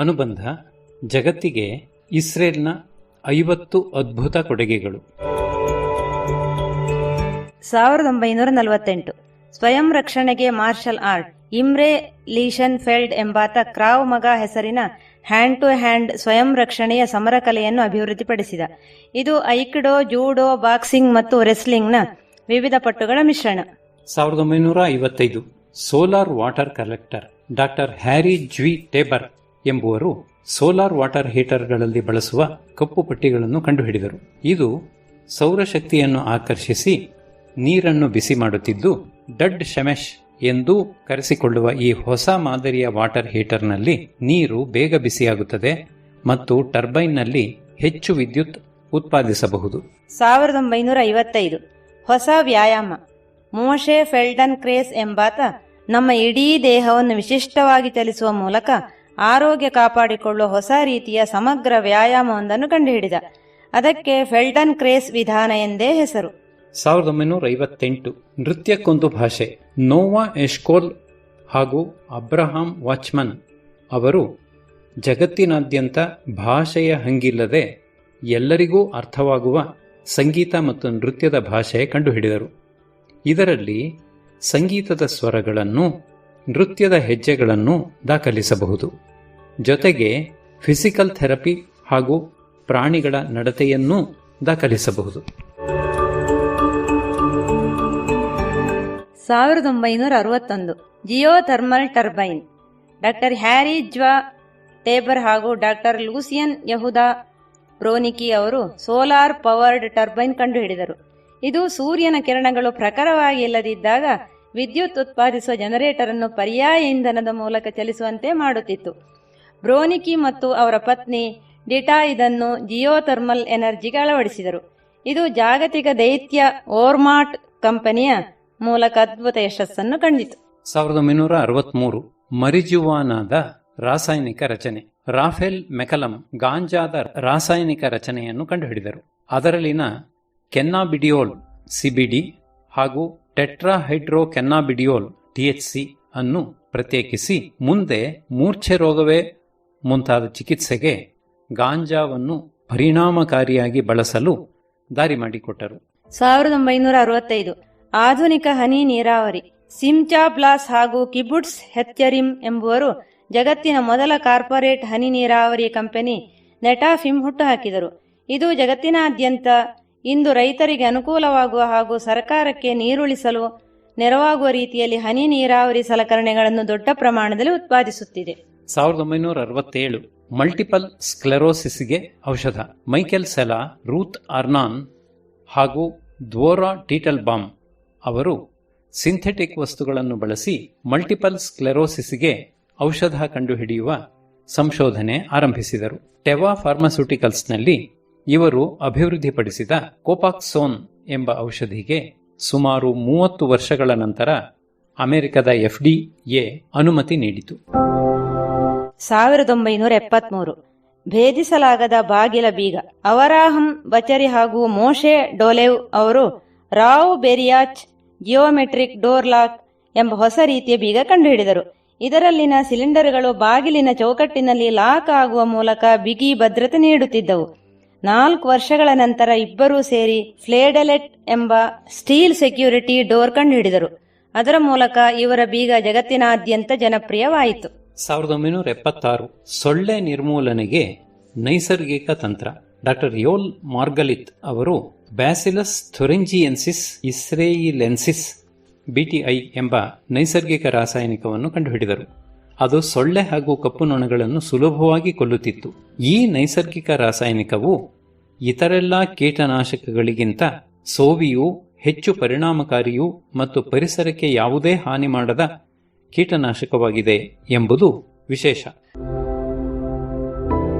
ಅನುಬಂಧ ಜಗತ್ತಿಗೆ ಇಸ್ರೇಲ್ನ 50 ಅದ್ಭುತ ಕೊಡುಗೆಗಳು. 1948 ಸ್ವಯಂ ರಕ್ಷಣೆಗೆ ಮಾರ್ಷಲ್ ಆರ್ಟ್. ಇಮ್ರೆ ಲೀಶನ್ ಫೆಲ್ಡ್ ಎಂಬಾತ ಕ್ರಾವ್ ಮಗ ಹೆಸರಿನ ಹ್ಯಾಂಡ್ ಟು ಹ್ಯಾಂಡ್ ಸ್ವಯಂ ರಕ್ಷಣೆಯ ಸಮರಕಲೆಯನ್ನು ಅಭಿವೃದ್ಧಿಪಡಿಸಿದ. ಇದು ಐಕಿಡೋ, ಜೂಡೋ, ಬಾಕ್ಸಿಂಗ್ ಮತ್ತು ರೆಸ್ಲಿಂಗ್ನ ವಿವಿಧ ಪಟ್ಟುಗಳ ಮಿಶ್ರಣ. 1955 solar water collector. Doctor Harry Zvi Tabor ಎಂಬುವರು ಸೋಲಾರ್ ವಾಟರ್ ಹೀಟರ್ಗಳಲ್ಲಿ ಬಳಸುವ ಕಪ್ಪು ಪಟ್ಟಿಗಳನ್ನು ಕಂಡುಹಿಡಿದರು. ಇದು ಸೌರಶಕ್ತಿಯನ್ನು ಆಕರ್ಷಿಸಿ ನೀರನ್ನು ಬಿಸಿ ಮಾಡುತ್ತಿದ್ದು, ಡಡ್ ಶೆಮೆಶ್ ಎಂದು ಕರೆಸಿಕೊಳ್ಳುವ ಈ ಹೊಸ ಮಾದರಿಯ ವಾಟರ್ ಹೀಟರ್ನಲ್ಲಿ ನೀರು ಬೇಗ ಬಿಸಿಯಾಗುತ್ತದೆ ಮತ್ತು ಟರ್ಬೈನ್ನಲ್ಲಿ ಹೆಚ್ಚು ವಿದ್ಯುತ್ ಉತ್ಪಾದಿಸಬಹುದು. 1955 ಹೊಸ ವ್ಯಾಯಾಮ. ಮೋಶೆ ಫೆಲ್ಡನ್ ಕ್ರೇಸ್ ಎಂಬಾತ ನಮ್ಮ ಇಡೀ ದೇಹವನ್ನು ವಿಶಿಷ್ಟವಾಗಿ ಚಲಿಸುವ ಮೂಲಕ ಆರೋಗ್ಯ ಕಾಪಾಡಿಕೊಳ್ಳುವ ಹೊಸ ರೀತಿಯ ಸಮಗ್ರ ವ್ಯಾಯಾಮವೊಂದನ್ನು ಕಂಡುಹಿಡಿದ. ಅದಕ್ಕೆ ಫೆಲ್ಡನ್ ಕ್ರೇಸ್ ವಿಧಾನ ಎಂದೇ ಹೆಸರು. 1958 ನೃತ್ಯಕ್ಕೊಂದು ಭಾಷೆ. ನೋವಾ ಎಶ್ಕೋಲ್ ಹಾಗೂ ಅಬ್ರಹಾಂ ವಾಚ್ಮನ್ ಅವರು ಜಗತ್ತಿನಾದ್ಯಂತ ಭಾಷೆಯ ಹಂಗಿಲ್ಲದೆ ಎಲ್ಲರಿಗೂ ಅರ್ಥವಾಗುವ ಸಂಗೀತ ಮತ್ತು ನೃತ್ಯದ ಭಾಷೆ ಕಂಡುಹಿಡಿದರು. ಇದರಲ್ಲಿ ಸಂಗೀತದ ಸ್ವರಗಳನ್ನು, ನೃತ್ಯದ ಹೆಜ್ಜೆಗಳನ್ನು ದಾಖಲಿಸಬಹುದು. ಜೊತೆಗೆ ಫಿಸಿಕಲ್ ಥೆರಪಿ ಹಾಗೂ ಪ್ರಾಣಿಗಳ ನಡತೆಯನ್ನೂ ದಾಖಲಿಸಬಹುದು. 1961 ಜಿಯೋಥರ್ಮಲ್ ಟರ್ಬೈನ್. ಡಾಕ್ಟರ್ ಹ್ಯಾರಿ ಜ್ವಾ ಟೇಬರ್ ಹಾಗೂ ಡಾಕ್ಟರ್ ಲೂಸಿಯನ್ ಯಹುದಾ ಬ್ರೋನಿಕಿ ಅವರು ಸೋಲಾರ್ ಪವರ್ಡ್ ಟರ್ಬೈನ್ ಕಂಡುಹಿಡಿದರು. ಇದು ಸೂರ್ಯನ ಕಿರಣಗಳು ಪ್ರಖರವಾಗಿ ಇಲ್ಲದಿದ್ದಾಗ ವಿದ್ಯುತ್ ಉತ್ಪಾದಿಸುವ ಜನರೇಟರ್ ಅನ್ನು ಪರ್ಯಾಯ ಇಂಧನದ ಮೂಲಕ ಚಲಿಸುವಂತೆ ಮಾಡುತ್ತಿತ್ತು. ಬ್ರೋನಿಕಿ ಮತ್ತು ಅವರ ಪತ್ನಿ ಡಿಟಾ ಇದನ್ನು ಜಿಯೋಥರ್ಮಲ್ ಎನರ್ಜಿಗೆ ಅಳವಡಿಸಿದರು. ಇದು ಜಾಗತಿಕ ದೈತ್ಯ ಓರ್ಮಾಟ್ ಕಂಪನಿಯ ಮೂಲಕ ಅದ್ಭುತ ಯಶಸ್ಸನ್ನು ಕಂಡಿತು. 1963 ಮರಿಜುವಾನಾದ ರಾಸಾಯನಿಕ ರಚನೆ. ರಾಫೆಲ್ ಮೆಕಲಮ್ ಗಾಂಜಾದ ರಾಸಾಯನಿಕ ರಚನೆಯನ್ನು ಕಂಡುಹಿಡಿದರು. ಅದರಲ್ಲಿನ ಕೆನ್ನಾಬಿಡಿಯೋಲ್ ಸಿಬಿಡಿ ಹಾಗೂ ಟೆಟ್ರಾಹೈಡ್ರೋ ಕೆನ್ನಾಬಿಡಿಯೋಲ್ ಟಿಎಚ್ಸಿ ಅನ್ನು ಪ್ರತ್ಯೇಕಿಸಿ ಮುಂದೆ ಮೂರ್ಛೆ ರೋಗವೇ ಮುಂತಾದ ಚಿಕಿತ್ಸೆಗೆ ಗಾಂಜಾವನ್ನು ಪರಿಣಾಮಕಾರಿಯಾಗಿ ಬಳಸಲು ದಾರಿ ಮಾಡಿಕೊಟ್ಟರು. 1965 ಆಧುನಿಕ ಹನಿ ನೀರಾವರಿ. ಸಿಮ್ಚಾ ಬ್ಲಾಸ್ ಹಾಗೂ ಕಿಬುಟ್ಸ್ ಹೆತ್ಯರಿಮ್ ಎಂಬುವರು ಜಗತ್ತಿನ ಮೊದಲ ಕಾರ್ಪೊರೇಟ್ ಹನಿ ನೀರಾವರಿ ಕಂಪನಿ ನೆಟಾಫಿಮ್ ಹುಟ್ಟುಹಾಕಿದರು. ಇದು ಜಗತ್ತಿನಾದ್ಯಂತ ಇಂದು ರೈತರಿಗೆ ಅನುಕೂಲವಾಗುವ ಹಾಗೂ ಸರ್ಕಾರಕ್ಕೆ ನೀರುಳಿಸಲು ನೆರವಾಗುವ ರೀತಿಯಲ್ಲಿ ಹನಿ ನೀರಾವರಿ ಸಲಕರಣೆಗಳನ್ನು ದೊಡ್ಡ ಪ್ರಮಾಣದಲ್ಲಿ ಉತ್ಪಾದಿಸುತ್ತಿದೆ. 1967 ಮಲ್ಟಿಪಲ್ ಸ್ಕ್ಲೆರೋಸಿಸ್ಗೆ ಔಷಧ. ಮೈಕೆಲ್ ಸೆಲಾ, ರೂತ್ ಅರ್ನಾನ್ ಹಾಗೂ ದ್ವೋರಾ ಟೀಟಲ್ಬಾಮ್ ಅವರು ಸಿಂಥೆಟಿಕ್ ವಸ್ತುಗಳನ್ನು ಬಳಸಿ ಮಲ್ಟಿಪಲ್ ಸ್ಕ್ಲೆರೋಸಿಸ್ಗೆ ಔಷಧ ಕಂಡುಹಿಡಿಯುವ ಸಂಶೋಧನೆ ಆರಂಭಿಸಿದರು. ಟೆವಾ ಫಾರ್ಮಾಸ್ಯೂಟಿಕಲ್ಸ್ನಲ್ಲಿ ಇವರು ಅಭಿವೃದ್ಧಿಪಡಿಸಿದ ಕೋಪಾಕ್ಸೋನ್ ಎಂಬ ಔಷಧಿಗೆ ಸುಮಾರು 30 ವರ್ಷಗಳ ನಂತರ ಅಮೆರಿಕದ FDA ಅನುಮತಿ ನೀಡಿತು. 1973 ಭೇದಿಸಲಾಗದ ಬಾಗಿಲ ಬೀಗ. ಅವರಾಹಂ ಬಚರಿ ಹಾಗೂ ಮೋಶೆ ಡೋಲೆವ್ ಅವರು ರಾವ್ ಬೆರಿಯಾಚ್ ಜಿಯೋಮೆಟ್ರಿಕ್ ಡೋರ್ ಲಾಕ್ ಎಂಬ ಹೊಸ ರೀತಿಯ ಬೀಗ ಕಂಡುಹಿಡಿದರು. ಇದರಲ್ಲಿನ ಸಿಲಿಂಡರ್ಗಳು ಬಾಗಿಲಿನ ಚೌಕಟ್ಟಿನಲ್ಲಿ ಲಾಕ್ ಆಗುವ ಮೂಲಕ ಬಿಗಿ ಭದ್ರತೆ ನೀಡುತ್ತಿದ್ದವು. 4 ವರ್ಷಗಳ ನಂತರ ಇಬ್ಬರೂ ಸೇರಿ ಫ್ಲೇಡೆಲೆಟ್ ಎಂಬ ಸ್ಟೀಲ್ ಸೆಕ್ಯೂರಿಟಿ ಡೋರ್ ಕಂಡುಹಿಡಿದರು. ಅದರ ಮೂಲಕ ಇವರ ಬೀಗ ಜಗತ್ತಿನಾದ್ಯಂತ ಜನಪ್ರಿಯವಾಯಿತು. 1976 ಸೊಳ್ಳೆ ನಿರ್ಮೂಲನೆಗೆ ನೈಸರ್ಗಿಕ ತಂತ್ರ. ಡಾಕ್ಟರ್ ಯೋಲ್ ಮಾರ್ಗಲಿತ್ ಅವರು ಬ್ಯಾಸಿಲಸ್ ಥೊರೆಂಜಿಯೆನ್ಸಿಸ್ ಇಸ್ರೇಯಿಲೆನ್ಸಿಸ್ BTI ಎಂಬ ನೈಸರ್ಗಿಕ ರಾಸಾಯನಿಕವನ್ನು ಕಂಡುಹಿಡಿದರು. ಅದು ಸೊಳ್ಳೆ ಹಾಗೂ ಕಪ್ಪು ನೊಣಗಳನ್ನು ಸುಲಭವಾಗಿ ಕೊಲ್ಲುತ್ತಿತ್ತು. ಈ ನೈಸರ್ಗಿಕ ರಾಸಾಯನಿಕವು ಇತರೆಲ್ಲ ಕೀಟನಾಶಕಗಳಿಗಿಂತ ಸೋವಿಯೂ ಹೆಚ್ಚು ಪರಿಣಾಮಕಾರಿಯೂ ಮತ್ತು ಪರಿಸರಕ್ಕೆ ಯಾವುದೇ ಹಾನಿ ಮಾಡದ ಕೀಟನಾಶಕವಾಗಿದೆ ಎಂಬುದು ವಿಶೇಷ.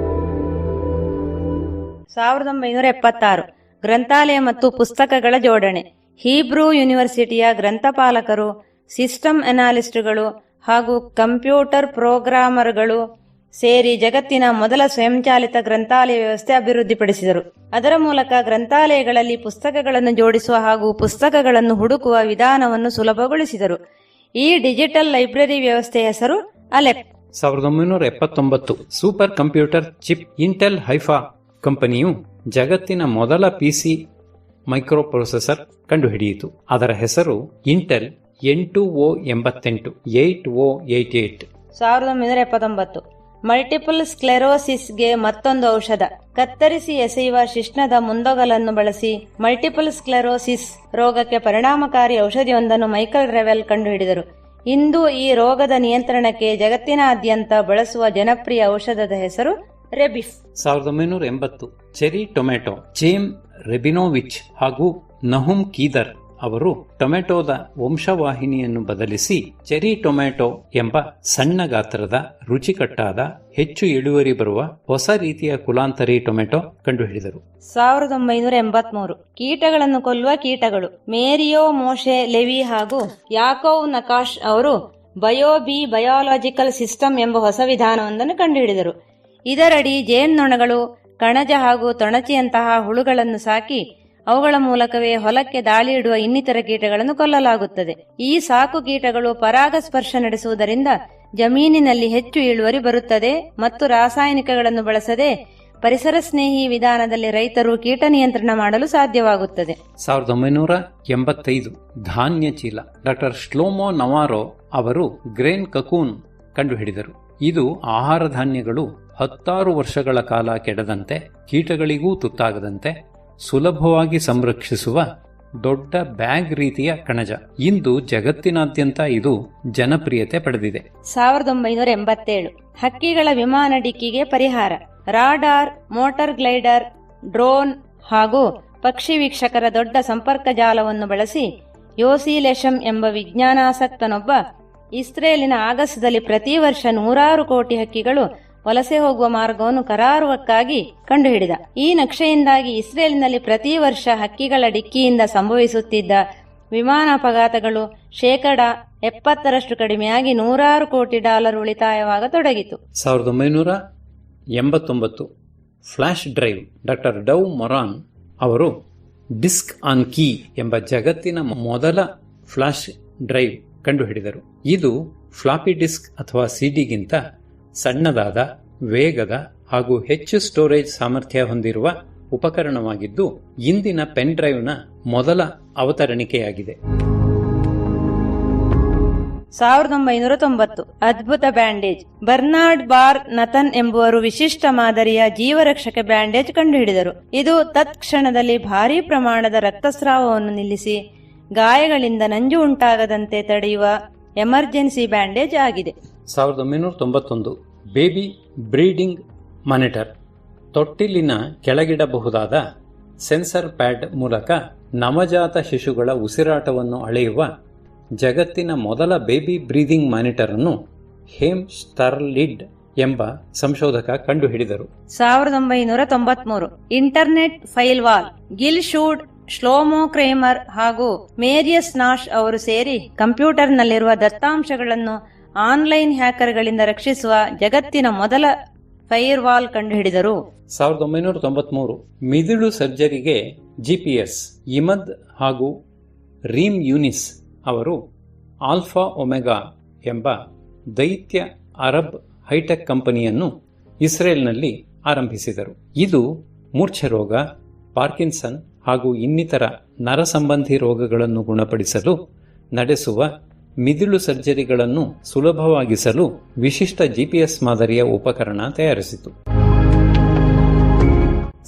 1976 ಗ್ರಂಥಾಲಯ ಮತ್ತು ಪುಸ್ತಕಗಳ ಜೋಡಣೆ. ಹೀಬ್ರೂ ಯೂನಿವರ್ಸಿಟಿಯ ಗ್ರಂಥಪಾಲಕರು, ಸಿಸ್ಟಮ್ ಅನಾಲಿಸ್ಟ್ಗಳು ಹಾಗೂ ಕಂಪ್ಯೂಟರ್ ಪ್ರೋಗ್ರಾಮರ್ಗಳು ಸೇರಿ ಜಗತ್ತಿನ ಮೊದಲ ಸ್ವಯಂಚಾಲಿತ ಗ್ರಂಥಾಲಯ ವ್ಯವಸ್ಥೆ ಅಭಿವೃದ್ಧಿಪಡಿಸಿದರು. ಅದರ ಮೂಲಕ ಗ್ರಂಥಾಲಯಗಳಲ್ಲಿ ಪುಸ್ತಕಗಳನ್ನು ಜೋಡಿಸುವ ಹಾಗೂ ಪುಸ್ತಕಗಳನ್ನು ಹುಡುಕುವ ವಿಧಾನವನ್ನು ಸುಲಭಗೊಳಿಸಿದರು. ಈ ಡಿಜಿಟಲ್ ಲೈಬ್ರರಿ ವ್ಯವಸ್ಥೆಯ ಹೆಸರು ಅಲೆಪ್. 1979 super computer chip Intel Haifa ಕಂಪನಿಯು ಜಗತ್ತಿನ ಮೊದಲ ಪಿಸಿ ಮೈಕ್ರೋಪ್ರೊಸೆಸರ್ ಕಂಡುಹಿಡಿಯಿತು. ಅದರ ಹೆಸರು ಇಂಟೆಲ್ 8088. 1979 ಮಲ್ಟಿಪಲ್ ಸ್ಕ್ಲೆರೋಸಿಸ್ಗೆ ಮತ್ತೊಂದು ಔಷಧ. ಕತ್ತರಿಸಿ ಎಸೆಯುವ ಶಿಶ್ನದ ಮುಂದೊಗಲನ್ನು ಬಳಸಿ ಮಲ್ಟಿಪಲ್ ಸ್ಕ್ಲೆರೋಸಿಸ್ ರೋಗಕ್ಕೆ ಪರಿಣಾಮಕಾರಿ ಔಷಧಿಯೊಂದನ್ನು ಮೈಕಲ್ ರೆವೆಲ್ ಕಂಡುಹಿಡಿದರು. ಇಂದು ಈ ರೋಗದ ನಿಯಂತ್ರಣಕ್ಕೆ ಜಗತ್ತಿನಾದ್ಯಂತ ಬಳಸುವ ಜನಪ್ರಿಯ ಔಷಧದ ಹೆಸರು ರೆಬಿಫ್. 1980 ಚೆರಿ ಟೊಮೆಟೊ. ಜೇಮ್ ರೆಬಿನೋವಿಚ್ ಹಾಗೂ ನಹುಮ್ ಕೀದರ್ ಅವರು ಟೊಮೆಟೊದ ವಂಶವಾಹಿನಿಯನ್ನು ಬದಲಿಸಿ ಚೆರಿ ಟೊಮೆಟೊ ಎಂಬ ಸಣ್ಣ ಗಾತ್ರದ ರುಚಿಕಟ್ಟಾದ ಹೆಚ್ಚು ಇಳುವರಿ ಬರುವ ಹೊಸ ರೀತಿಯ ಕುಲಾಂತರಿ ಟೊಮೆಟೊ ಕಂಡುಹಿಡಿದರು. 1983 ಕೀಟಗಳನ್ನು ಕೊಲ್ಲುವ ಕೀಟಗಳು. ಮೇರಿಯೋ ಮೋಶೆ ಲೆವಿ ಹಾಗೂ ಯಾಕೋವ್ ನಕಾಶ್ ಅವರು ಬಯೋಲಾಜಿಕಲ್ ಸಿಸ್ಟಮ್ ಎಂಬ ಹೊಸ ವಿಧಾನವೊಂದನ್ನು ಕಂಡುಹಿಡಿದರು. ಇದರಡಿ ಜೇನ್ನೊಣಗಳು, ಕಣಜ ಹಾಗೂ ತೊಣಚಿಯಂತಹ ಹುಳುಗಳನ್ನು ಸಾಕಿ ಅವುಗಳ ಮೂಲಕವೇ ಹೊಲಕ್ಕೆ ದಾಳಿ ಇಡುವ ಇನ್ನಿತರ ಕೀಟಗಳನ್ನು ಕೊಲ್ಲಲಾಗುತ್ತದೆ. ಈ ಸಾಕು ಕೀಟಗಳು ಪರಾಗಸ್ಪರ್ಶ ನಡೆಸುವುದರಿಂದ ಜಮೀನಿನಲ್ಲಿ ಹೆಚ್ಚು ಇಳುವರಿ ಬರುತ್ತದೆ ಮತ್ತು ರಾಸಾಯನಿಕಗಳನ್ನು ಬಳಸದೆ ಪರಿಸರ ಸ್ನೇಹಿ ವಿಧಾನದಲ್ಲಿ ರೈತರು ಕೀಟ ನಿಯಂತ್ರಣ ಮಾಡಲು ಸಾಧ್ಯವಾಗುತ್ತದೆ. 1985 ಧಾನ್ಯ ಚೀಲ. ಡಾಕ್ಟರ್ ಶ್ಲೋಮೋ ನವಾರೋ ಅವರು ಗ್ರೇನ್ ಕಕೂನ್ ಕಂಡುಹಿಡಿದರು. ಇದು ಆಹಾರ ಧಾನ್ಯಗಳು 16 ವರ್ಷಗಳ ಕಾಲ ಕೆಡದಂತೆ, ಕೀಟಗಳಿಗೂ ತುತ್ತಾಗದಂತೆ ಸುಲಭವಾಗಿ ಸಂರಕ್ಷಿಸುವ ದೊಡ್ಡ ಬ್ಯಾಗ್ ರೀತಿಯ ಕಣಜ. ಇಂದು ಜಗತ್ತಿನಾದ್ಯಂತ ಇದು ಜನಪ್ರಿಯತೆ ಪಡೆದಿದೆ. 1987 ಹಕ್ಕಿಗಳ ವಿಮಾನ ಡಿಕ್ಕಿಗೆ ಪರಿಹಾರ. ರಾಡಾರ್, ಮೋಟಾರ್ ಗ್ಲೈಡರ್, ಡ್ರೋನ್ ಹಾಗೂ ಪಕ್ಷಿ ವೀಕ್ಷಕರ ದೊಡ್ಡ ಸಂಪರ್ಕ ಜಾಲವನ್ನು ಬಳಸಿ ಯೋಸಿ ಲೆಶಮ್ ಎಂಬ ವಿಜ್ಞಾನಾಸಕ್ತನೊಬ್ಬ ಇಸ್ರೇಲಿನ ಆಗಸದಲ್ಲಿ ಪ್ರತಿ ವರ್ಷ 100 ಕೋಟಿ ಹಕ್ಕಿಗಳು ವಲಸೆ ಹೋಗುವ ಮಾರ್ಗವನ್ನು ಕರಾರುವಕ್ಕಾಗಿ ಕಂಡುಹಿಡಿದ. ಈ ನಕ್ಷೆಯಿಂದಾಗಿ ಇಸ್ರೇಲಿನಲ್ಲಿ ಪ್ರತಿ ವರ್ಷ ಹಕ್ಕಿಗಳ ಡಿಕ್ಕಿಯಿಂದ ಸಂಭವಿಸುತ್ತಿದ್ದ ವಿಮಾನ ಅಪಘಾತಗಳು 70% ಕಡಿಮೆಯಾಗಿ $100 ಕೋಟಿ ಉಳಿತಾಯವಾಗತೊಡಗಿತು. 1989 ಫ್ಲಾಶ್ ಡ್ರೈವ್. ಡಾಕ್ಟರ್ ಡವ್ ಮೊರಾನ್ ಅವರು ಡಿಸ್ಕ್ ಆನ್ ಕೀ ಎಂಬ ಜಗತ್ತಿನ ಮೊದಲ ಫ್ಲಾಶ್ ಡ್ರೈವ್ ಕಂಡುಹಿಡಿದರು. ಇದು ಫ್ಲಾಪಿ ಡಿಸ್ಕ್ ಅಥವಾ ಸಿಡಿಗಿಂತ ಸಣ್ಣದಾದ, ವೇಗದ ಹಾಗೂ ಹೆಚ್ಚು ಸ್ಟೋರೇಜ್ ಸಾಮರ್ಥ್ಯ ಹೊಂದಿರುವ ಉಪಕರಣವಾಗಿದ್ದು ಇಂದಿನ ಪೆನ್ ಡ್ರೈವ್ನ ಮೊದಲ ಅವತರಣಿಕೆಯಾಗಿದೆ. 1990 ಅದ್ಭುತ ಬ್ಯಾಂಡೇಜ್. ಬರ್ನಾರ್ಡ್ ಬಾರ್ ನಥನ್ ಎಂಬುವರು ವಿಶಿಷ್ಟ ಮಾದರಿಯ ಜೀವರಕ್ಷಕ ಬ್ಯಾಂಡೇಜ್ ಕಂಡುಹಿಡಿದರು. ಇದು ತತ್ಕ್ಷಣದಲ್ಲಿ ಭಾರೀ ಪ್ರಮಾಣದ ರಕ್ತಸ್ರಾವವನ್ನು ನಿಲ್ಲಿಸಿ ಗಾಯಗಳಿಂದ ನಂಜು ಉಂಟಾಗದಂತೆ ತಡೆಯುವ ಎಮರ್ಜೆನ್ಸಿ ಬ್ಯಾಂಡೇಜ್ ಆಗಿದೆ. 1991 ಬೇಬಿ ಬ್ರೀಡಿಂಗ್ ಮಾನಿಟರ್. ತೊಟ್ಟಿಲಿನ ಕೆಳಗಿಡಬಹುದಾದ ಸೆನ್ಸರ್ ಪ್ಯಾಡ್ ಮೂಲಕ ನವಜಾತ ಶಿಶುಗಳ ಉಸಿರಾಟವನ್ನು ಅಳೆಯುವ ಜಗತ್ತಿನ ಮೊದಲ ಬೇಬಿ ಬ್ರೀದಿಂಗ್ ಮಾನಿಟರ್ ಅನ್ನು ಹೇಮ್ ಸ್ಟರ್ಲಿಡ್ ಎಂಬ ಸಂಶೋಧಕ ಕಂಡುಹಿಡಿದರು. 1993 internet firewall. Gil Shwed, Shlomo Kramer ಹಾಗೂ ಮೇರಿಯಸ್ ನಾಶ್ ಅವರು ಸೇರಿ ಕಂಪ್ಯೂಟರ್ನಲ್ಲಿರುವ ದತ್ತಾಂಶಗಳನ್ನು ಆನ್ಲೈನ್ ಹ್ಯಾಕರ್ಗಳಿಂದ ರಕ್ಷಿಸುವ ಜಗತ್ತಿನ ಮೊದಲ ಫೈರ್ವಾಲ್ ಕಂಡುಹಿಡಿದರು. 1993 ಮಿದುಳು ಸರ್ಜರಿಗೆ ಜಿಪಿಎಸ್. ಇಮದ್ ಹಾಗೂ ರೀಮ್ ಯೂನಿಸ್ ಅವರು ಆಲ್ಫಾ ಒಮೆಗಾ ಎಂಬ ದೈತ್ಯ ಅರಬ್ ಹೈಟೆಕ್ ಕಂಪನಿಯನ್ನು ಇಸ್ರೇಲ್ನಲ್ಲಿ ಆರಂಭಿಸಿದರು. ಇದು ಮೂರ್ಛೆ ರೋಗ, ಪಾರ್ಕಿನ್ಸನ್ ಹಾಗೂ ಇನ್ನಿತರ ನರಸಂಬಂಧಿ ರೋಗಗಳನ್ನು ಗುಣಪಡಿಸಲು ನಡೆಸುವ ಮಿದುಳು ಸರ್ಜರಿಗಳನ್ನು ಸುಲಭವಾಗಿಸಲು ವಿಶಿಷ್ಟ ಜಿಪಿಎಸ್ ಮಾದರಿಯ ಉಪಕರಣ ತಯಾರಿಸಿತು.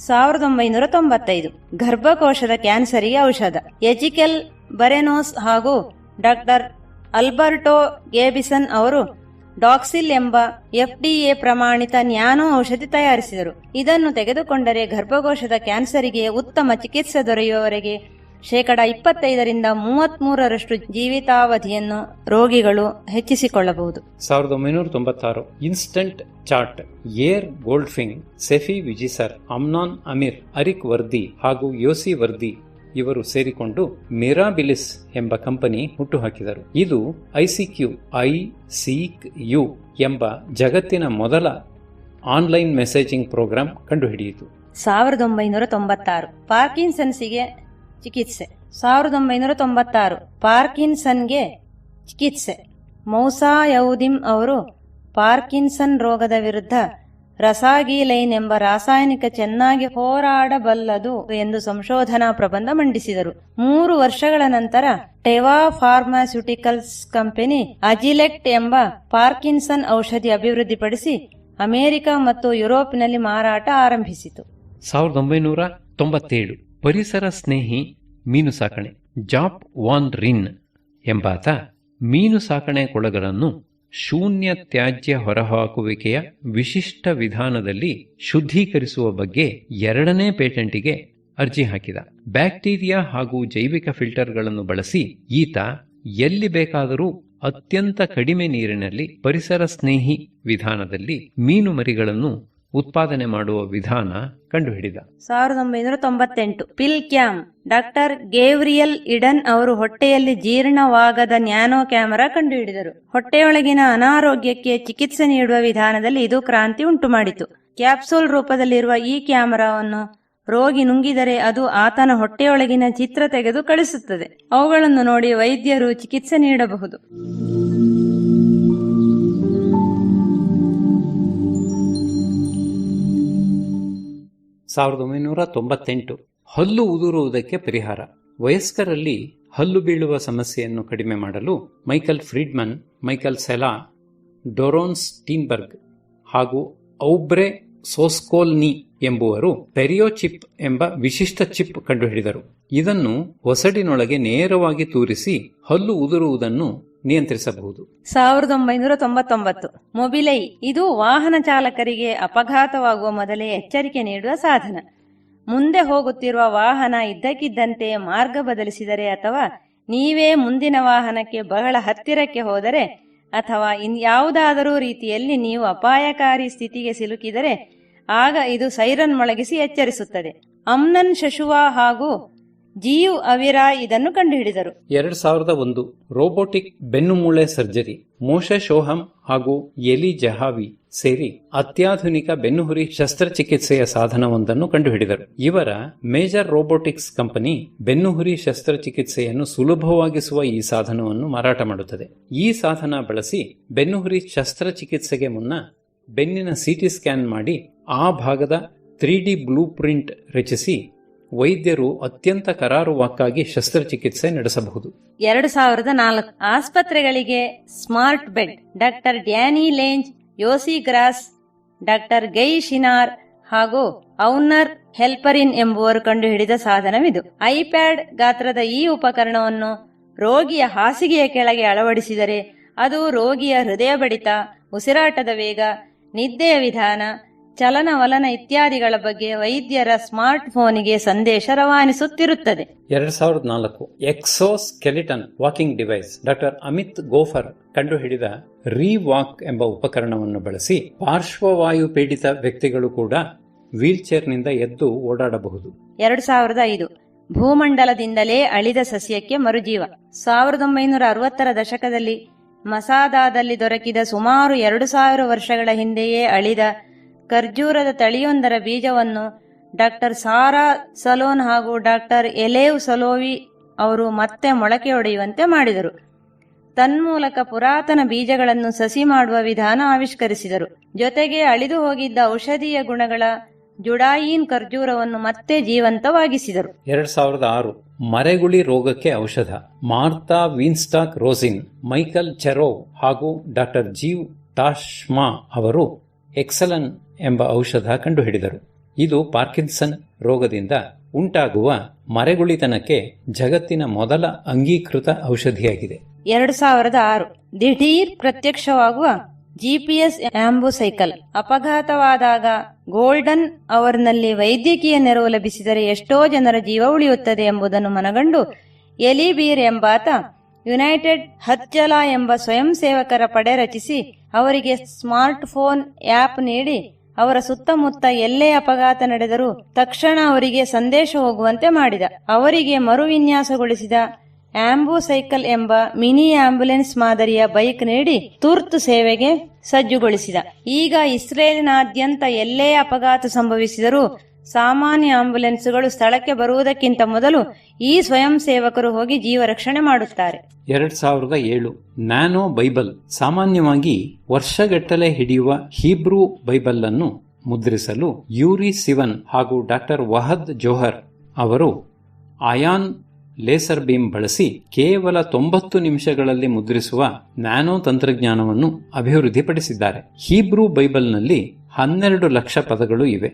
1995 ಗರ್ಭಕೋಶದ ಕ್ಯಾನ್ಸರಿಗೆ ಔಷಧ. ಎಜಿಕೆಲ್ ಬರೆನೋಸ್ ಹಾಗೂ ಡಾಕ್ಟರ್ ಅಲ್ಬರ್ಟೋ ಗೇಬಿಸನ್ ಅವರು ಡಾಕ್ಸಿಲ್ ಎಂಬ FDA ಪ್ರಮಾಣಿತ ನ್ಯಾನೋ ಔಷಧಿ ತಯಾರಿಸಿದರು. ಇದನ್ನು ತೆಗೆದುಕೊಂಡರೆ ಗರ್ಭಕೋಶದ ಕ್ಯಾನ್ಸರಿಗೆ ಉತ್ತಮ ಚಿಕಿತ್ಸೆ ದೊರೆಯುವವರೆಗೆ 25% ಜೀವಿತಾವಧಿಯನ್ನು ರೋಗಿಗಳು ಹೆಚ್ಚಿಸಿಕೊಳ್ಳಬಹುದು. 1996 instant chat. Yair Goldfinger, Sefi Vigiser, Amnon Amir, Arik Vardi ಹಾಗೂ ಯೋಸಿ ವರ್ದಿ ಇವರು ಸೇರಿಕೊಂಡು ಮಿರಾಬಿಲಿಸ್ ಎಂಬ ಕಂಪನಿ ಹುಟ್ಟುಹಾಕಿದರು. ಇದು ICQ ಎಂಬ ಜಗತ್ತಿನ ಮೊದಲ ಆನ್ಲೈನ್ ಮೆಸೇಜಿಂಗ್ ಪ್ರೋಗ್ರಾಂ ಕಂಡುಹಿಡಿಯಿತು. 1996 ಪಾರ್ಕಿನ್ಸನ್ಸ್ಗೆ ಚಿಕಿತ್ಸೆ. 1996 ಪಾರ್ಕಿನ್ಸನ್ಗೆ ಚಿಕಿತ್ಸೆ. ಮೌಸಾ ಯೌದಿಮ್ ಅವರು ಪಾರ್ಕಿನ್ಸನ್ ರೋಗದ ವಿರುದ್ಧ ರಸಾಗಿಲೈನ್ ಎಂಬ ರಾಸಾಯನಿಕ ಚೆನ್ನಾಗಿ ಹೋರಾಡಬಲ್ಲದು ಎಂದು ಸಂಶೋಧನಾ ಪ್ರಬಂಧ ಮಂಡಿಸಿದರು. 3 ವರ್ಷಗಳ ನಂತರ ಟೆವಾ ಫಾರ್ಮಾಸ್ಯೂಟಿಕಲ್ಸ್ ಕಂಪನಿ ಅಜಿಲೆಕ್ಟ್ ಎಂಬ ಪಾರ್ಕಿನ್ಸನ್ ಔಷಧಿ ಅಭಿವೃದ್ಧಿಪಡಿಸಿ ಅಮೆರಿಕ ಮತ್ತು ಯುರೋಪಿನಲ್ಲಿ ಮಾರಾಟ ಆರಂಭಿಸಿತು. 1997 ಪರಿಸರ ಸ್ನೇಹಿ ಮೀನು ಸಾಕಣೆ. ಜಾಪ್ ವಾನ್ ರಿನ್ ಎಂಬಾತ ಮೀನು ಸಾಕಣೆ ಕೊಳಗಳನ್ನು ಶೂನ್ಯ ತ್ಯಾಜ್ಯ ಹೊರಹಾಕುವಿಕೆಯ ವಿಶಿಷ್ಟ ವಿಧಾನದಲ್ಲಿ ಶುದ್ಧೀಕರಿಸುವ ಬಗ್ಗೆ 2ನೇ ಪೇಟೆಂಟಿಗೆ ಅರ್ಜಿ ಹಾಕಿದ. ಬ್ಯಾಕ್ಟೀರಿಯಾ ಹಾಗೂ ಜೈವಿಕ ಫಿಲ್ಟರ್ಗಳನ್ನು ಬಳಸಿ ಈತ ಎಲ್ಲಿ ಬೇಕಾದರೂ ಅತ್ಯಂತ ಕಡಿಮೆ ನೀರಿನಲ್ಲಿ ಪರಿಸರ ಸ್ನೇಹಿ ವಿಧಾನದಲ್ಲಿ ಮೀನು ಮರಿಗಳನ್ನು ಉತ್ಪಾದನೆ ಮಾಡುವ ವಿಧಾನ ಕಂಡುಹಿಡಿದ. 1998 ಪಿಲ್ ಕ್ಯಾಮ್. ಡಾಕ್ಟರ್ ಗೇವ್ರಿಯಲ್ ಇಡನ್ ಅವರು ಹೊಟ್ಟೆಯಲ್ಲಿ ಜೀರ್ಣವಾಗದ ನ್ಯಾನೋ ಕ್ಯಾಮೆರಾ ಕಂಡುಹಿಡಿದರು. ಹೊಟ್ಟೆಯೊಳಗಿನ ಅನಾರೋಗ್ಯಕ್ಕೆ ಚಿಕಿತ್ಸೆ ನೀಡುವ ವಿಧಾನದಲ್ಲಿ ಇದು ಕ್ರಾಂತಿ ಉಂಟುಮಾಡಿತು. ಕ್ಯಾಪ್ಸೂಲ್ ರೂಪದಲ್ಲಿರುವ ಈ ಕ್ಯಾಮೆರಾವನ್ನು ರೋಗಿ ನುಂಗಿದರೆ ಅದು ಆತನ ಹೊಟ್ಟೆಯೊಳಗಿನ ಚಿತ್ರ ತೆಗೆದು ಕಳಿಸುತ್ತದೆ. ಅವುಗಳನ್ನು ನೋಡಿ ವೈದ್ಯರು ಚಿಕಿತ್ಸೆ ನೀಡಬಹುದು. 1998 ಹಲ್ಲು ಉದುರುವುದಕ್ಕೆ ಪರಿಹಾರ. ವಯಸ್ಕರಲ್ಲಿ ಹಲ್ಲು ಬೀಳುವ ಸಮಸ್ಯೆಯನ್ನು ಕಡಿಮೆ ಮಾಡಲು ಮೈಕಲ್ ಫ್ರೀಡ್ಮನ್, ಮೈಕಲ್ ಸೆಲಾ, ಡೊರೋನ್ ಸ್ಟೀನ್ಬರ್ಗ್ ಹಾಗೂ ಔಬ್ರೆ ಸೋಸ್ಕೋಲ್ನಿ ಎಂಬುವರು ಪೆರಿಯೋಚಿಪ್ ಎಂಬ ವಿಶಿಷ್ಟ ಚಿಪ್ ಕಂಡುಹಿಡಿದರು. ಇದನ್ನು ಒಸಡಿನೊಳಗೆ ನೇರವಾಗಿ ತೂರಿಸಿ ಹಲ್ಲು ಉದುರುವುದನ್ನು ನಿಯಂತ್ರಿಸಬಹುದು. 1999 ಮೊಬಿಲೈ. ಇದು ವಾಹನ ಚಾಲಕರಿಗೆ ಅಪಘಾತವಾಗುವ ಮೊದಲೇ ಎಚ್ಚರಿಕೆ ನೀಡುವ ಸಾಧನ. ಮುಂದೆ ಹೋಗುತ್ತಿರುವ ವಾಹನ ಇದ್ದಕ್ಕಿದ್ದಂತೆ ಮಾರ್ಗ ಬದಲಿಸಿದರೆ ಅಥವಾ ನೀವೇ ಮುಂದಿನ ವಾಹನಕ್ಕೆ ಬಹಳ ಹತ್ತಿರಕ್ಕೆ ಹೋದರೆ ಅಥವಾ ಯಾವುದಾದರೂ ರೀತಿಯಲ್ಲಿ ನೀವು ಅಪಾಯಕಾರಿ ಸ್ಥಿತಿಗೆ ಸಿಲುಕಿದರೆ ಆಗ ಇದು ಸೈರನ್ ಮೊಳಗಿಸಿ ಎಚ್ಚರಿಸುತ್ತದೆ. ಅಮ್ನನ್ ಶಶುವಾ ಹಾಗೂ ಜೀವ್ ಅವಿರಾ ಇದನ್ನು ಕಂಡುಹಿಡಿದರು. 2001 ರೋಬೋಟಿಕ್ ಬೆನ್ನುಮೂಳೆ ಸರ್ಜರಿ. ಮೋಶೆ ಶೋಹಂ ಹಾಗೂ ಎಲಿ ಜಹಾವಿ ಸೇರಿ ಅತ್ಯಾಧುನಿಕ ಬೆನ್ನುಹುರಿ ಶಸ್ತ್ರಚಿಕಿತ್ಸೆಯ ಸಾಧನವೊಂದನ್ನು ಕಂಡುಹಿಡಿದರು. ಇವರ ಮೇಜರ್ ರೋಬೋಟಿಕ್ಸ್ ಕಂಪನಿ ಬೆನ್ನುಹುರಿ ಶಸ್ತ್ರಚಿಕಿತ್ಸೆಯನ್ನು ಸುಲಭವಾಗಿಸುವ ಈ ಸಾಧನವನ್ನು ಮಾರಾಟ ಮಾಡುತ್ತದೆ. ಈ ಸಾಧನ ಬಳಸಿ ಬೆನ್ನುಹುರಿ ಶಸ್ತ್ರಚಿಕಿತ್ಸೆಗೆ ಮುನ್ನ ಬೆನ್ನಿನ ಸಿಟಿ ಸ್ಕ್ಯಾನ್ ಮಾಡಿ ಆ ಭಾಗದ 3D ಬ್ಲೂ ಪ್ರಿಂಟ್ ರಚಿಸಿ ವೈದ್ಯರು ಅತ್ಯಂತ ಕರಾರುವಾಕ್ಕಾಗಿ ಶಸ್ತ್ರಚಿಕಿತ್ಸೆ ನಡೆಸಬಹುದು. 2004 ಆಸ್ಪತ್ರೆಗಳಿಗೆ smart bed. Doctor Danny Lange, Yossi Gross, doctor Guy Shinar ಹಾಗೂ ಔನರ್ ಹೆಲ್ಪರಿನ್ ಎಂಬುವರು ಕಂಡುಹಿಡಿದ ಸಾಧನವಿದು. ಐಪ್ಯಾಡ್ ಗಾತ್ರದ ಈ ಉಪಕರಣವನ್ನು ರೋಗಿಯ ಹಾಸಿಗೆಯ ಕೆಳಗೆ ಅಳವಡಿಸಿದರೆ ಅದು ರೋಗಿಯ ಹೃದಯ ಬಡಿತ, ಉಸಿರಾಟದ ವೇಗ, ನಿದ್ದೆಯ ವಿಧಾನ, ಚಲನವಲನ ಇತ್ಯಾದಿಗಳ ಬಗ್ಗೆ ವೈದ್ಯರ ಸ್ಮಾರ್ಟ್ ಫೋನಿಗೆ ಸಂದೇಶ ರವಾನಿಸುತ್ತಿರುತ್ತದೆ. 2004 exoskeleton walking device. Doctor Amit Goffer ಕಂಡುಹಿಡಿದ ರೀವಾಕ್ ಎಂಬ ಉಪಕರಣವನ್ನು ಬಳಸಿ ಪಾರ್ಶ್ವವಾಯು ಪೀಡಿತ ವ್ಯಕ್ತಿಗಳು ಕೂಡ ವೀಲ್ಚೇರ್ನಿಂದ ಎದ್ದು ಓಡಾಡಬಹುದು. 2005 ಭೂಮಂಡಲದಿಂದಲೇ ಅಳಿದ ಸಸ್ಯಕ್ಕೆ ಮರುಜೀವ. 1960ರ ದಶಕದಲ್ಲಿ ಮಸಾದಾದಲ್ಲಿ ದೊರಕಿದ ಸುಮಾರು 2000 ವರ್ಷಗಳ ಹಿಂದೆಯೇ ಅಳಿದ ಖರ್ಜೂರದ ತಳಿಯೊಂದರ ಬೀಜವನ್ನು ಡಾಕ್ಟರ್ ಸಾರಾ ಸಲೋನ್ ಹಾಗೂ ಡಾಕ್ಟರ್ ಎಲೇವ್ ಸಲೋವಿ ಅವರು ಮತ್ತೆ ಮೊಳಕೆಯೊಡೆಯುವಂತೆ ಮಾಡಿದರು. ತನ್ಮೂಲಕ ಪುರಾತನ ಬೀಜಗಳನ್ನು ಸಸಿ ಮಾಡುವ ವಿಧಾನ ಆವಿಷ್ಕರಿಸಿದರು. ಜೊತೆಗೆ ಅಳಿದು ಹೋಗಿದ್ದ ಔಷಧೀಯ ಗುಣಗಳ ಜುಡಾಯಿನ್ ಖರ್ಜೂರವನ್ನು ಮತ್ತೆ ಜೀವಂತವಾಗಿಸಿದರು. 2006 ಮರೆಗುಳಿ ರೋಗಕ್ಕೆ ಔಷಧ. ಮಾರ್ಥಾ ವೀನ್ಸ್ಟಾಕ್ ರೋಸಿನ್, ಮೈಕಲ್ ಚೆರೋವ್ ಹಾಗೂ ಡಾಕ್ಟರ್ ಜೀವ್ ಟಾಶ್ಮಾ ಅವರು ಎಕ್ಸಲನ್ ಎಂಬ ಔಷಧ ಕಂಡುಹಿಡಿದರು. ಇದು ಪಾರ್ಕಿನ್ಸನ್ ರೋಗದಿಂದ ಉಂಟಾಗುವ ಮರೆಗುಳಿತನಕ್ಕೆ ಜಗತ್ತಿನ ಮೊದಲ ಅಂಗೀಕೃತ ಔಷಧಿಯಾಗಿದೆ. 2006 ದಿಢೀರ್ ಪ್ರತ್ಯಕ್ಷವಾಗುವ ಜಿಪಿಎಸ್ ಆಂಬುಸೈಕಲ್. ಅಪಘಾತವಾದಾಗ ಗೋಲ್ಡನ್ ಅವರ್ನಲ್ಲಿ ವೈದ್ಯಕೀಯ ನೆರವು ಲಭಿಸಿದರೆ ಎಷ್ಟೋ ಜನರ ಜೀವ ಉಳಿಯುತ್ತದೆ ಎಂಬುದನ್ನು ಮನಗಂಡು ಎಲಿಬೀರ್ ಎಂಬಾತ ಯುನೈಟೆಡ್ ಹಜ್ಜಲಾ ಎಂಬ ಸ್ವಯಂ ಸೇವಕರ ಪಡೆ ರಚಿಸಿ ಅವರಿಗೆ ಸ್ಮಾರ್ಟ್ ಫೋನ್ ಆ್ಯಪ್ ನೀಡಿ ಅವರ ಸುತ್ತಮುತ್ತ ಎಲ್ಲೇ ಅಪಘಾತ ನಡೆದರೂ ತಕ್ಷಣ ಅವರಿಗೆ ಸಂದೇಶ ಹೋಗುವಂತೆ ಮಾಡಿದ. ಅವರಿಗೆ ಮರುವಿನ್ಯಾಸಗೊಳಿಸಿದ ಆಂಬುಸೈಕಲ್ ಎಂಬ ಮಿನಿ ಆಂಬ್ಯುಲೆನ್ಸ್ ಮಾದರಿಯ ಬೈಕ್ ನೀಡಿ ತುರ್ತು ಸೇವೆಗೆ ಸಜ್ಜುಗೊಳಿಸಿದ. ಈಗ ಇಸ್ರೇಲಿನಾದ್ಯಂತ ಎಲ್ಲೇ ಅಪಘಾತ ಸಂಭವಿಸಿದರೂ ಸಾಮಾನ್ಯ ಆಂಬ್ಯುಲೆನ್ಸ್ಗಳು ಸ್ಥಳಕ್ಕೆ ಬರುವುದಕ್ಕಿಂತ ಮೊದಲು ಈ ಸ್ವಯಂ ಸೇವಕರು ಹೋಗಿ ಜೀವ ರಕ್ಷಣೆ ಮಾಡುತ್ತಾರೆ. 2007 ನ್ಯಾನೋ ಬೈಬಲ್ ಸಾಮಾನ್ಯವಾಗಿ ವರ್ಷಗಟ್ಟಲೆ ಹಿಡಿಯುವ ಹೀಬ್ರೂ ಬೈಬಲ್ ಅನ್ನು ಮುದ್ರಿಸಲು ಯೂರಿ ಸಿವನ್ ಹಾಗೂ ಡಾಕ್ಟರ್ ವಹದ್ ಜೋಹರ್ ಅವರು ಅಯಾನ್ ಲೇಸರ್ ಬೀಮ್ ಬಳಸಿ ಕೇವಲ 90 ನಿಮಿಷಗಳಲ್ಲಿ ಮುದ್ರಿಸುವ ನ್ಯಾನೋ ತಂತ್ರಜ್ಞಾನವನ್ನು ಅಭಿವೃದ್ಧಿಪಡಿಸಿದ್ದಾರೆ. ಹೀಬ್ರೂ ಬೈಬಲ್ನಲ್ಲಿ 12 ಲಕ್ಷ ಪದಗಳು ಇವೆ.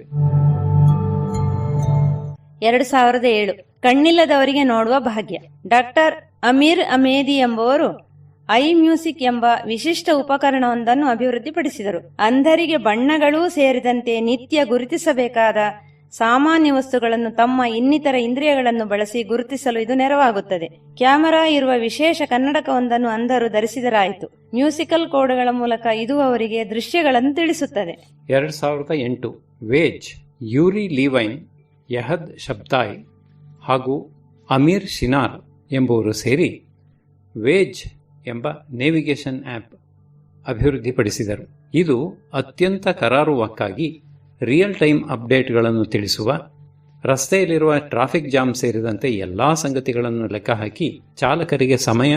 2007 ಕಣ್ಣಿಲ್ಲದವರಿಗೆ ನೋಡುವ ಭಾಗ್ಯ. ಡಾಕ್ಟರ್ ಅಮೀರ್ ಅಮೇದಿ ಎಂಬುವರು ಐ ಮ್ಯೂಸಿಕ್ ಎಂಬ ವಿಶಿಷ್ಟ ಉಪಕರಣವೊಂದನ್ನು ಅಭಿವೃದ್ಧಿಪಡಿಸಿದರು. ಅಂಧರಿಗೆ ಬಣ್ಣಗಳೂ ಸೇರಿದಂತೆ ನಿತ್ಯ ಗುರುತಿಸಬೇಕಾದ ಸಾಮಾನ್ಯ ವಸ್ತುಗಳನ್ನು ತಮ್ಮ ಇನ್ನಿತರ ಇಂದ್ರಿಯಗಳನ್ನು ಬಳಸಿ ಗುರುತಿಸಲು ಇದು ನೆರವಾಗುತ್ತದೆ. ಕ್ಯಾಮೆರಾ ಇರುವ ವಿಶೇಷ ಕನ್ನಡಕವೊಂದನ್ನು ಅಂಧರು ಧರಿಸಿದರಾಯಿತು. ಮ್ಯೂಸಿಕಲ್ ಕೋಡ್ಗಳ ಮೂಲಕ ಇದು ಅವರಿಗೆ ದೃಶ್ಯಗಳನ್ನು ತಿಳಿಸುತ್ತದೆ. 2008 ವೇಜ್ ಯೂರಿ ಲೀವೈನ್, ಯಹದ್ ಶಬ್ತಾಯ್ ಹಾಗೂ ಅಮೀರ್ ಶಿನಾರ್ ಎಂಬುವರು ಸೇರಿ ವೇಜ್ ಎಂಬ ನೇವಿಗೇಷನ್ ಆ್ಯಪ್ ಅಭಿವೃದ್ಧಿಪಡಿಸಿದರು. ಇದು ಅತ್ಯಂತ ಕರಾರುವಕ್ಕಾಗಿ ರಿಯಲ್ ಟೈಮ್ ಅಪ್ಡೇಟ್ಗಳನ್ನು ತಿಳಿಸುವ, ರಸ್ತೆಯಲ್ಲಿರುವ ಟ್ರಾಫಿಕ್ ಜಾಮ್ ಸೇರಿದಂತೆ ಎಲ್ಲಾ ಸಂಗತಿಗಳನ್ನು ಲೆಕ್ಕಹಾಕಿ ಚಾಲಕರಿಗೆ ಸಮಯ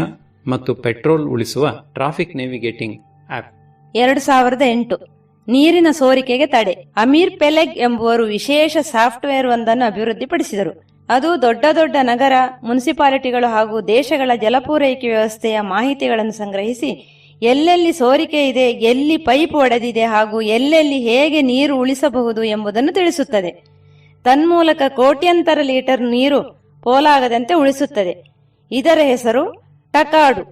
ಮತ್ತು ಪೆಟ್ರೋಲ್ ಉಳಿಸುವ ಟ್ರಾಫಿಕ್ ನೇವಿಗೇಟಿಂಗ್ ಆ್ಯಪ್. 2008 ನೀರಿನ ಸೋರಿಕೆಗೆ ತಡೆ. ಅಮೀರ್ ಪೆಲೆಗ್ ಎಂಬುವರು ವಿಶೇಷ ಸಾಫ್ಟ್ವೇರ್ ಒಂದನ್ನು ಅಭಿವೃದ್ಧಿಪಡಿಸಿದರು. ಅದು ದೊಡ್ಡ ದೊಡ್ಡ ನಗರ, ಮುನ್ಸಿಪಾಲಿಟಿಗಳು ಹಾಗೂ ದೇಶಗಳ ಜಲಪೂರೈಕೆ ವ್ಯವಸ್ಥೆಯ ಮಾಹಿತಿಗಳನ್ನು ಸಂಗ್ರಹಿಸಿ ಎಲ್ಲೆಲ್ಲಿ ಸೋರಿಕೆ ಇದೆ, ಎಲ್ಲಿ ಪೈಪ್ ಒಡೆದಿದೆ ಹಾಗೂ ಎಲ್ಲೆಲ್ಲಿ ಹೇಗೆ ನೀರು ಉಳಿಸಬಹುದು ಎಂಬುದನ್ನು ತಿಳಿಸುತ್ತದೆ. ತನ್ಮೂಲಕ ಕೋಟ್ಯಂತರ ಲೀಟರ್ ನೀರು ಪೋಲಾಗದಂತೆ ಉಳಿಸುತ್ತದೆ. ಇದರ ಹೆಸರು ಟಕಾಡು.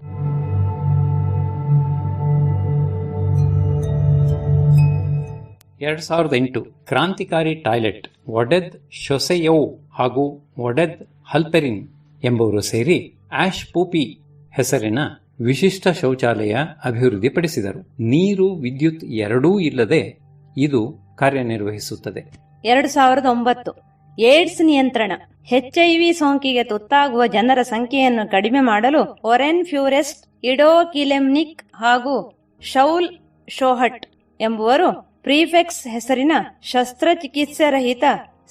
2008 ಕ್ರಾಂತಿಕಾರಿ ಟಾಯ್ಲೆಟ್ ಒಡೆದ್ ಶೊಸೆಯೋವ್ ಹಾಗೂ ಒಡೆದ್ ಹಲ್ಪೆರಿನ್ ಎಂಬುವರು ಸೇರಿ ಆಶ್ ಪೂಪಿ ಹೆಸರಿನ ವಿಶಿಷ್ಟ ಶೌಚಾಲಯ ಅಭಿವೃದ್ಧಿಪಡಿಸಿದರು. ನೀರು, ವಿದ್ಯುತ್ ಎರಡೂ ಇಲ್ಲದೆ ಇದು ಕಾರ್ಯನಿರ್ವಹಿಸುತ್ತದೆ. 2009 ಏಡ್ಸ್ ನಿಯಂತ್ರಣ. HIV ಸೋಂಕಿಗೆ ತುತ್ತಾಗುವ ಜನರ ಸಂಖ್ಯೆಯನ್ನು ಕಡಿಮೆ ಮಾಡಲು ಒರೆನ್ ಫ್ಯೂರೆಸ್ಟ್, ಇಡೋ ಕಿಲೆಮ್ನಿಕ್ ಹಾಗೂ ಶೌಲ್ ಶೋಹಟ್ ಎಂಬುವರು ಪ್ರಿಫೆಕ್ಸ್ ಹೆಸರಿನ ಶಸ್ತ್ರಚಿಕಿತ್ಸೆ ರಹಿತ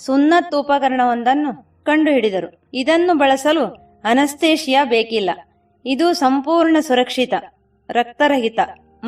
ಸುನ್ನತ್ ಉಪಕರಣವೊಂದನ್ನು ಕಂಡುಹಿಡಿದರು. ಇದನ್ನು ಬಳಸಲು ಅನಸ್ತೇಶಿಯಾ ಬೇಕಿಲ್ಲ. ಇದು ಸಂಪೂರ್ಣ ಸುರಕ್ಷಿತ, ರಕ್ತರಹಿತ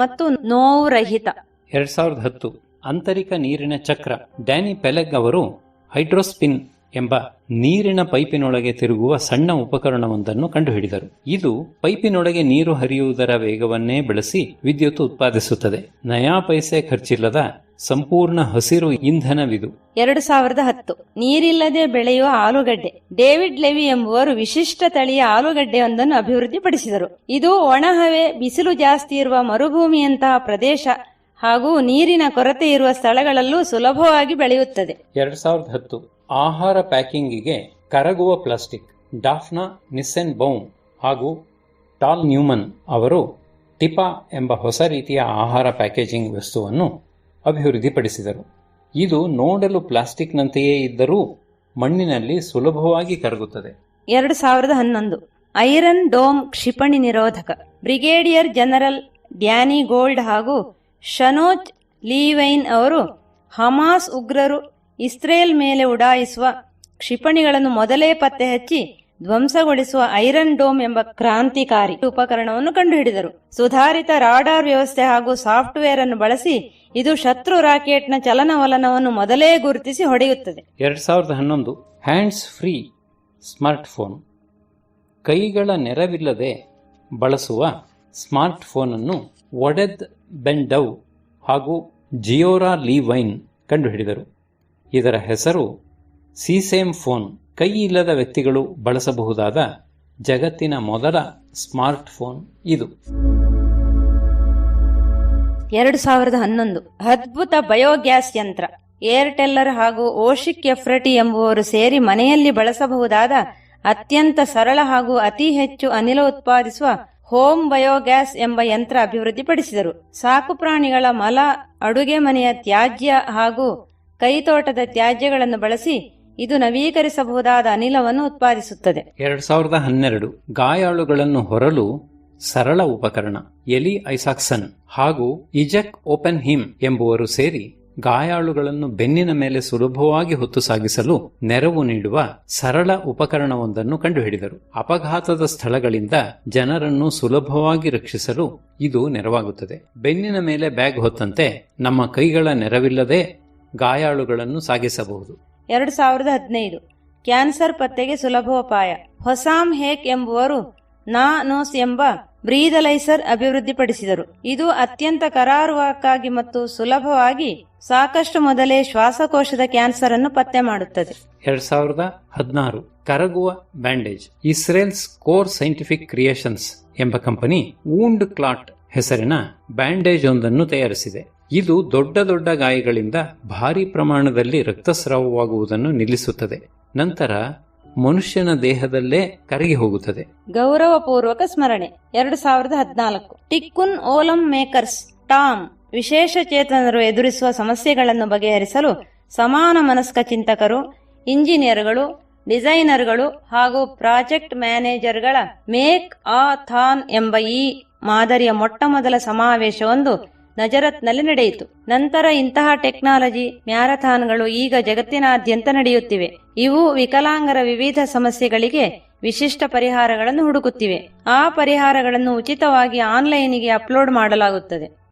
ಮತ್ತು ನೋವುರಹಿತ. 2010 ಆಂತರಿಕ ನೀರಿನ ಚಕ್ರ. ಡ್ಯಾನಿ ಪೆಲೆಗ್ ಅವರು ಹೈಡ್ರೋಸ್ಪಿನ್ ಎಂಬ ನೀರಿನ ಪೈಪಿನೊಳಗೆ ತಿರುಗುವ ಸಣ್ಣ ಉಪಕರಣವೊಂದನ್ನು ಕಂಡುಹಿಡಿದರು. ಇದು ಪೈಪಿನೊಳಗೆ ನೀರು ಹರಿಯುವುದರ ವೇಗವನ್ನೇ ಬಳಸಿ ವಿದ್ಯುತ್ ಉತ್ಪಾದಿಸುತ್ತದೆ. ನಯಾ ಪೈಸೆ ಖರ್ಚಿಲ್ಲದ ಸಂಪೂರ್ಣ ಹಸಿರು ಇಂಧನವಿದು. 2010 ನೀರಿಲ್ಲದೆ ಬೆಳೆಯುವ ಆಲೂಗಡ್ಡೆ. ಡೇವಿಡ್ ಲೆವಿ ಎಂಬುವರು ವಿಶಿಷ್ಟ ತಳಿಯ ಆಲೂಗಡ್ಡೆಯೊಂದನ್ನು ಅಭಿವೃದ್ಧಿಪಡಿಸಿದರು. ಇದು ಒಣಹವೆ, ಬಿಸಿಲು ಜಾಸ್ತಿ ಇರುವ ಮರುಭೂಮಿಯಂತಹ ಪ್ರದೇಶ ಹಾಗೂ ನೀರಿನ ಕೊರತೆ ಇರುವ ಸ್ಥಳಗಳಲ್ಲೂ ಸುಲಭವಾಗಿ ಬೆಳೆಯುತ್ತದೆ. 2010 ಆಹಾರ ಪ್ಯಾಕಿಂಗಿಗೆ ಕರಗುವ ಪ್ಲಾಸ್ಟಿಕ್. ಡಾಫ್ನಾ ನಿಸ್ಸೆನ್ ಬೌಮ್ ಹಾಗೂ ಟಾಲ್ ನ್ಯೂಮನ್ ಅವರು ಟಿಪಾ ಎಂಬ ಹೊಸ ರೀತಿಯ ಆಹಾರ ಪ್ಯಾಕೇಜಿಂಗ್ ವಸ್ತುವನ್ನು ಅಭಿವೃದ್ಧಿಪಡಿಸಿದರು. ಇದು ನೋಡಲು ಪ್ಲಾಸ್ಟಿಕ್ನಂತೆಯೇ ಇದ್ದರೂ ಮಣ್ಣಿನಲ್ಲಿ ಸುಲಭವಾಗಿ ಕರಗುತ್ತದೆ. 2011 ಐರನ್ ಡೋಮ್ ಕ್ಷಿಪಣಿ ನಿರೋಧಕ. ಬ್ರಿಗೇಡಿಯರ್ ಜನರಲ್ ಡ್ಯಾನಿ ಗೋಲ್ಡ್ ಹಾಗೂ ಶನೋಚ್ ಲೀವೈನ್ ಅವರು ಹಮಾಸ್ ಉಗ್ರರು ಇಸ್ರೇಲ್ ಮೇಲೆ ಉಡಾಯಿಸುವ ಕ್ಷಿಪಣಿಗಳನ್ನು ಮೊದಲೇ ಪತ್ತೆ ಹಚ್ಚಿ ಧ್ವಂಸಗೊಳಿಸುವ ಐರನ್ ಡೋಮ್ ಎಂಬ ಕ್ರಾಂತಿಕಾರಿ ಉಪಕರಣವನ್ನು ಕಂಡುಹಿಡಿದರು. ಸುಧಾರಿತ ರಾಡಾರ್ ವ್ಯವಸ್ಥೆ ಹಾಗೂ ಸಾಫ್ಟ್ವೇರ್ ಅನ್ನು ಬಳಸಿ ಇದು ಶತ್ರು ರಾಕೆಟ್ನ ಚಲನವಲನವನ್ನು ಮೊದಲೇ ಗುರುತಿಸಿ ಹೊಡೆಯುತ್ತದೆ. 2011 ಹ್ಯಾಂಡ್ಸ್ ಫ್ರೀ ಸ್ಮಾರ್ಟ್ಫೋನ್. ಕೈಗಳ ನೆರವಿಲ್ಲದೆ ಬಳಸುವ ಸ್ಮಾರ್ಟ್ಫೋನ್ ಅನ್ನು ಒಡೆದ್ ಬೆಂಡವ್ ಹಾಗೂ ಜಿಯೋರಾ ಲೀವೈನ್ ಕಂಡುಹಿಡಿದರು. ಇದರ ಹೆಸರು ಸಿಸೇಮ್ ಫೋನ್. ಕೈ ಇಲ್ಲದ ವ್ಯಕ್ತಿಗಳು ಬಳಸಬಹುದಾದ ಜಗತ್ತಿನ ಮೊದಲ ಸ್ಮಾರ್ಟ್ಫೋನ್ ಇದು. 2011 ಅದ್ಭುತ ಬಯೋಗ್ಯಾಸ್ ಯಂತ್ರ. ಏರ್ಟೆಲ್ಲರ್ ಹಾಗೂ ಓಶಿಕ್ ಎಫ್ರಟಿ ಎಂಬುವರು ಸೇರಿ ಮನೆಯಲ್ಲಿ ಬಳಸಬಹುದಾದ ಅತ್ಯಂತ ಸರಳ ಹಾಗೂ ಅತಿ ಹೆಚ್ಚು ಅನಿಲ ಉತ್ಪಾದಿಸುವ ಹೋಮ್ ಬಯೋಗ್ಯಾಸ್ ಎಂಬ ಯಂತ್ರ ಅಭಿವೃದ್ಧಿಪಡಿಸಿದರು. ಸಾಕು ಪ್ರಾಣಿಗಳ ಮಲ, ಅಡುಗೆ ಮನೆಯ ತ್ಯಾಜ್ಯ ಹಾಗೂ ಕೈತೋಟದ ತ್ಯಾಜ್ಯಗಳನ್ನು ಬಳಸಿ ಇದು ನವೀಕರಿಸಬಹುದಾದ ಅನಿಲವನ್ನು ಉತ್ಪಾದಿಸುತ್ತದೆ. 2012 ಗಾಯಾಳುಗಳನ್ನು ಹೊರಲು ಸರಳ ಉಪಕರಣ. ಎಲಿ ಐಸಾಕ್ಸನ್ ಹಾಗೂ ಇಜಕ್ ಓಪೆನ್ ಹಿಮ್ ಎಂಬುವರು ಸೇರಿ ಗಾಯಾಳುಗಳನ್ನು ಬೆನ್ನಿನ ಮೇಲೆ ಸುಲಭವಾಗಿ ಹೊತ್ತು ಸಾಗಿಸಲು ನೆರವು ನೀಡುವ ಸರಳ ಉಪಕರಣವೊಂದನ್ನು ಕಂಡುಹಿಡಿದರು. ಅಪಘಾತದ ಸ್ಥಳಗಳಿಂದ ಜನರನ್ನು ಸುಲಭವಾಗಿ ರಕ್ಷಿಸಲು ಇದು ನೆರವಾಗುತ್ತದೆ. ಬೆನ್ನಿನ ಮೇಲೆ ಬ್ಯಾಗ್ ಹೊತ್ತಂತೆ ನಮ್ಮ ಕೈಗಳ ನೆರವಿಲ್ಲದೆ ಗಾಯಾಳುಗಳನ್ನು ಸಾಗಿಸಬಹುದು. 2015 ಕ್ಯಾನ್ಸರ್ ಪತ್ತೆಗೆ ಸುಲಭೋಪಾಯ. ಹೊಸಾಮ್ ಹೇಕ್ ಎಂಬುವರು ನಾನೋಸ್ ಎಂಬ ಬ್ರೀದಲೈಸರ್ ಅಭಿವೃದ್ಧಿಪಡಿಸಿದರು. ಇದು ಅತ್ಯಂತ ಕರಾರುವಾಕ್ಕಾಗಿ ಮತ್ತು ಸುಲಭವಾಗಿ ಸಾಕಷ್ಟು ಮೊದಲೇ ಶ್ವಾಸಕೋಶದ ಕ್ಯಾನ್ಸರ್ ಅನ್ನು ಪತ್ತೆ ಮಾಡುತ್ತದೆ. 2016 ಕರಗುವ bandage. Israel's core scientific creations ಎಂಬ ಕಂಪನಿ ವೂಂಡ್ ಕ್ಲಾಟ್ ಹೆಸರಿನ ಬ್ಯಾಂಡೇಜ್ ಒಂದನ್ನು ತಯಾರಿಸಿದೆ. ಇದು ದೊಡ್ಡ ದೊಡ್ಡ ಗಾಯಗಳಿಂದ ಭಾರಿ ಪ್ರಮಾಣದಲ್ಲಿ ರಕ್ತಸ್ರಾವವಾಗುವುದನ್ನು ನಿಲ್ಲಿಸುತ್ತದೆ. ನಂತರ ಮನುಷ್ಯನ ದೇಹದಲ್ಲೇ ಕರಗಿ ಹೋಗುತ್ತದೆ. ಗೌರವಪೂರ್ವಕ ಸ್ಮರಣೆ. 2014 ಟಿಕ್ಕುನ್ ಓಲಂ ಮೇಕರ್ಸ್ ಟಾಮ್ ವಿಶೇಷ ಚೇತನರು ಎದುರಿಸುವ ಸಮಸ್ಯೆಗಳನ್ನು ಬಗೆಹರಿಸಲು ಸಮಾನ ಮನಸ್ಕ ಚಿಂತಕರು, ಇಂಜಿನಿಯರ್ಗಳು, ಡಿಸೈನರ್ಗಳು ಹಾಗೂ ಪ್ರಾಜೆಕ್ಟ್ ಮ್ಯಾನೇಜರ್ಗಳ ಮೇಕ್ ಆ ಥಾನ್ ಎಂಬ ಈ ಮಾದರಿಯ ಮೊಟ್ಟಮೊದಲ ಸಮಾವೇಶವೊಂದು ನಜರತ್ನಲ್ಲಿ ನಡೆಯಿತು. ನಂತರ ಇಂತಹ ಟೆಕ್ನಾಲಜಿ ಮ್ಯಾರಥಾನ್ಗಳು ಈಗ ಜಗತ್ತಿನಾದ್ಯಂತ ನಡೆಯುತ್ತಿವೆ. ಇವು ವಿಕಲಾಂಗರ ವಿವಿಧ ಸಮಸ್ಯೆಗಳಿಗೆ ವಿಶಿಷ್ಟ ಪರಿಹಾರಗಳನ್ನು ಹುಡುಕುತ್ತಿವೆ. ಆ ಪರಿಹಾರಗಳನ್ನು ಉಚಿತವಾಗಿ ಆನ್ಲೈನಿಗೆ ಅಪ್ಲೋಡ್ ಮಾಡಲಾಗುತ್ತದೆ.